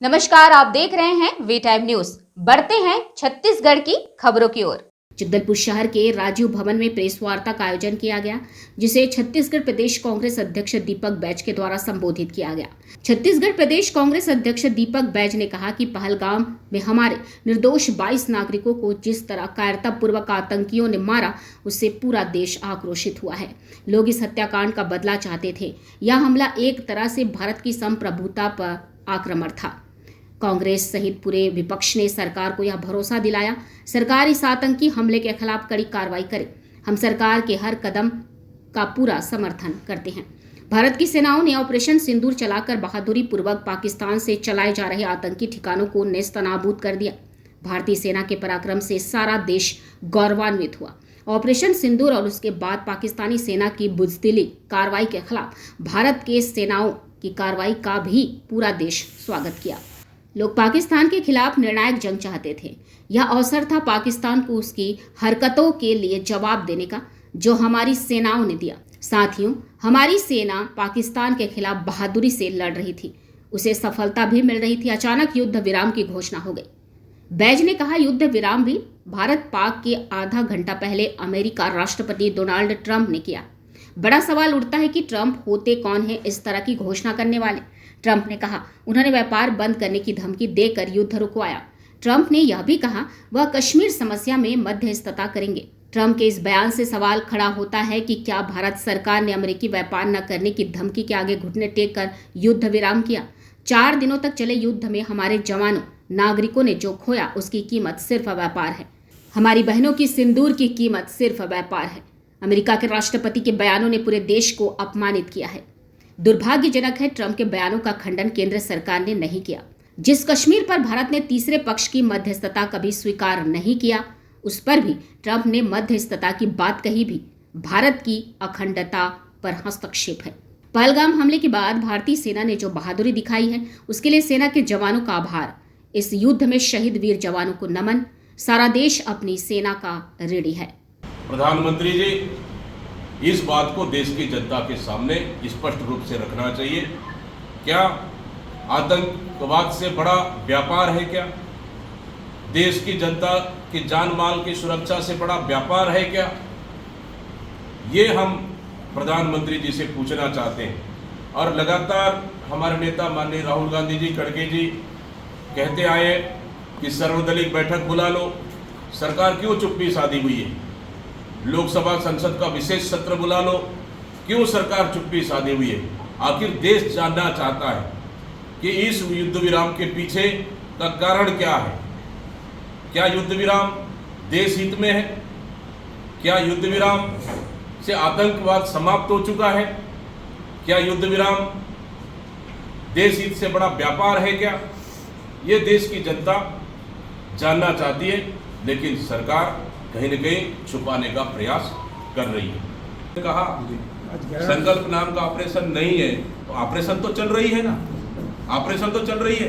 नमस्कार, आप देख रहे हैं वी टाइम न्यूज। बढ़ते हैं छत्तीसगढ़ की खबरों की ओर। जगदलपुर शहर के राजीव भवन में प्रेस वार्ता का आयोजन किया गया, जिसे छत्तीसगढ़ प्रदेश कांग्रेस अध्यक्ष दीपक बैज के द्वारा संबोधित किया गया। छत्तीसगढ़ प्रदेश कांग्रेस अध्यक्ष दीपक बैज ने कहा कि पहलगाम में हमारे निर्दोष 22 नागरिकों को जिस तरह कायरतापूर्वक आतंकियों ने मारा, उससे पूरा देश आक्रोशित हुआ है। लोग इस हत्याकांड का बदला चाहते थे। यह हमला एक तरह से भारत की संप्रभुता पर आक्रमण था। कांग्रेस सहित पूरे विपक्ष ने सरकार को यह भरोसा दिलाया, सरकार इस आतंकी हमले के खिलाफ कड़ी कार्रवाई करे। हम सरकार के हर कदम का पूरा समर्थन करते हैं। भारत की सेनाओं ने ऑपरेशन सिंदूर चलाकर बहादुरी पूर्वक पाकिस्तान से चलाए जा रहे आतंकी ठिकानों को नेस्तनाबूद कर दिया। भारतीय सेना के पराक्रम से सारा देश गौरवान्वित हुआ। ऑपरेशन सिंदूर और उसके बाद पाकिस्तानी सेना की बुजदिली कार्रवाई के खिलाफ भारत के सेनाओं की कार्रवाई का भी पूरा देश स्वागत किया। लोग पाकिस्तान के खिलाफ निर्णायक जंग चाहते थे। यह अवसर था पाकिस्तान को उसकी हरकतों के लिए जवाब देने का, जो हमारी सेनाओं ने दिया। साथियों, हमारी सेना पाकिस्तान के खिलाफ बहादुरी से लड़ रही थी, उसे सफलता भी मिल रही थी। अचानक युद्ध विराम की घोषणा हो गई। बैज ने कहा, युद्ध विराम भी भारत पाक के आधा घंटा पहले अमेरिका राष्ट्रपति डोनाल्ड ट्रंप ने किया। बड़ा सवाल उठता है कि ट्रंप होते कौन है इस तरह की घोषणा करने वाले। ट्रंप ने कहा उन्होंने व्यापार बंद करने की धमकी देकर युद्ध रुकवाया। ट्रंप ने यह भी कहा वह कश्मीर समस्या में मध्यस्थता करेंगे। ट्रंप के इस बयान से सवाल खड़ा होता है कि क्या भारत सरकार ने अमेरिकी व्यापार न करने की धमकी के आगे घुटने टेक कर युद्ध विराम किया। 4 दिनों तक चले युद्ध में हमारे जवानों नागरिकों ने जो खोया, उसकी कीमत सिर्फ व्यापार है। हमारी बहनों की सिंदूर की कीमत सिर्फ व्यापार है। अमेरिका के राष्ट्रपति के बयानों ने पूरे देश को अपमानित किया है। दुर्भाग्यजनक है, ट्रंप के बयानों का खंडन केंद्र सरकार ने नहीं किया। जिस कश्मीर पर भारत ने तीसरे पक्ष की मध्यस्थता कभी स्वीकार नहीं किया, उस पर भी ट्रंप ने मध्यस्थता की बात कही भी भारत की अखंडता पर हस्तक्षेप है। पहलगाम हमले के बाद भारतीय सेना ने जो बहादुरी दिखाई है, उसके लिए सेना के जवानों का आभार। इस युद्ध में शहीद वीर जवानों को नमन। सारा देश अपनी सेना का ऋणी है। प्रधानमंत्री जी, इस बात को देश की जनता के सामने स्पष्ट रूप से रखना चाहिए। क्या आतंकवाद से बड़ा व्यापार है? क्या देश की जनता की जान माल की सुरक्षा से बड़ा व्यापार है? क्या ये हम प्रधानमंत्री जी से पूछना चाहते हैं। और लगातार हमारे नेता माननीय राहुल गांधी जी, खड़गे जी कहते आए कि सर्वदलीय बैठक बुला लो। सरकार क्यों चुप्पी साधी हुई है? लोकसभा संसद का विशेष सत्र बुला लो, क्यों सरकार चुप्पी साधी हुई है? आखिर देश जानना चाहता है कि इस युद्ध विराम के पीछे का कारण क्या है। क्या युद्ध विराम देश हित में है? क्या युद्ध विराम से आतंकवाद समाप्त हो चुका है? क्या युद्ध विराम देश हित से बड़ा व्यापार है? क्या ये देश की जनता जानना चाहती है, लेकिन सरकार कहीं न कहीं छुपाने का प्रयास कर रही है। कहा संकल्प नाम का ऑपरेशन नहीं है, तो ऑपरेशन तो चल रही है ना, ऑपरेशन तो चल रही है।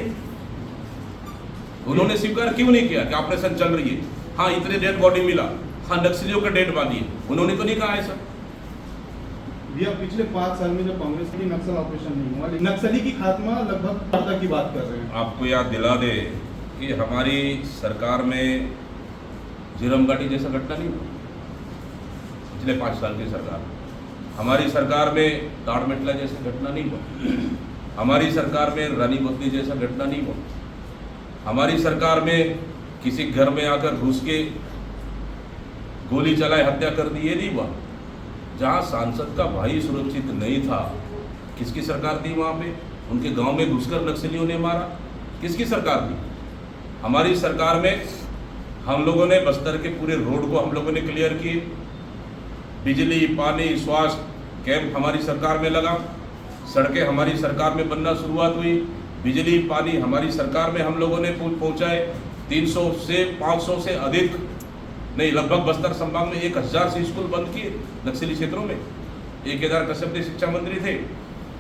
उन्होंने स्वीकार क्यों नहीं किया कि ऑपरेशन चल रही है? हाँ, इतने डेड बॉडी मिला, हाँ नक्सलियों का डेड बॉडी है, उन्होंने तो नहीं कहा ऐसा। भैया, पिछले 5 साल में जो कांग्रेस की नक्सल ऑपरेशन नहीं हुआ, नक्सली की खात्मा लगभग वार्ता की बात कर रहे हैं। आपको याद दिला दे कि हमारी सरकार में झीरम घाटी जैसा घटना नहीं हुआ। पिछले 5 साल की सरकार, हमारी सरकार में ताड़मेटला जैसा घटना नहीं हुआ। हमारी सरकार में रानी बदली जैसा घटना नहीं हुआ। हमारी सरकार में किसी घर में आकर घुस के गोली चलाए हत्या कर दी, ये नहीं हुआ। जहाँ सांसद का भाई सुरक्षित नहीं था, किसकी सरकार थी वहाँ पे? उनके गांव में घुसकर नक्सलियों ने मारा, किसकी सरकार थी? हमारी सरकार में हम लोगों ने बस्तर के पूरे रोड को हम लोगों ने क्लियर किए। बिजली, पानी, स्वास्थ्य कैंप हमारी सरकार में लगा। सड़कें हमारी सरकार में बनना शुरुआत हुई। बिजली, पानी हमारी सरकार में हम लोगों ने पहुंचाए। 300 से 500 से अधिक नहीं, लगभग बस्तर संभाग में 1000 से स्कूल बंद किए नक्सली क्षेत्रों में। एक केदार कश्यप जी शिक्षा मंत्री थे,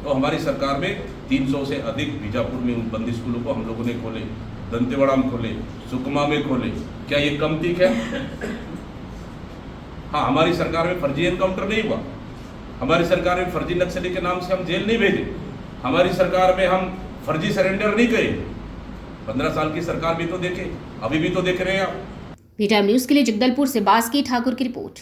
तो हमारी सरकार में 300 से अधिक बीजापुर में उन बंद स्कूलों को हम लोगों ने खोले, दंतेवाड़ा में खोले, सुकमा में खोले। क्या ये कम ठीक है? हाँ, हमारी सरकार में फर्जी एनकाउंटर नहीं हुआ। हमारी सरकार में फर्जी नक्सली के नाम से हम जेल नहीं भेजे। हमारी सरकार में हम फर्जी सरेंडर नहीं करे। 15 साल की सरकार भी तो देखे, अभी भी तो देख रहे हैं आप। वी टाइम न्यूज के लिए जगदलपुर से बास्की ठाकुर की रिपोर्ट।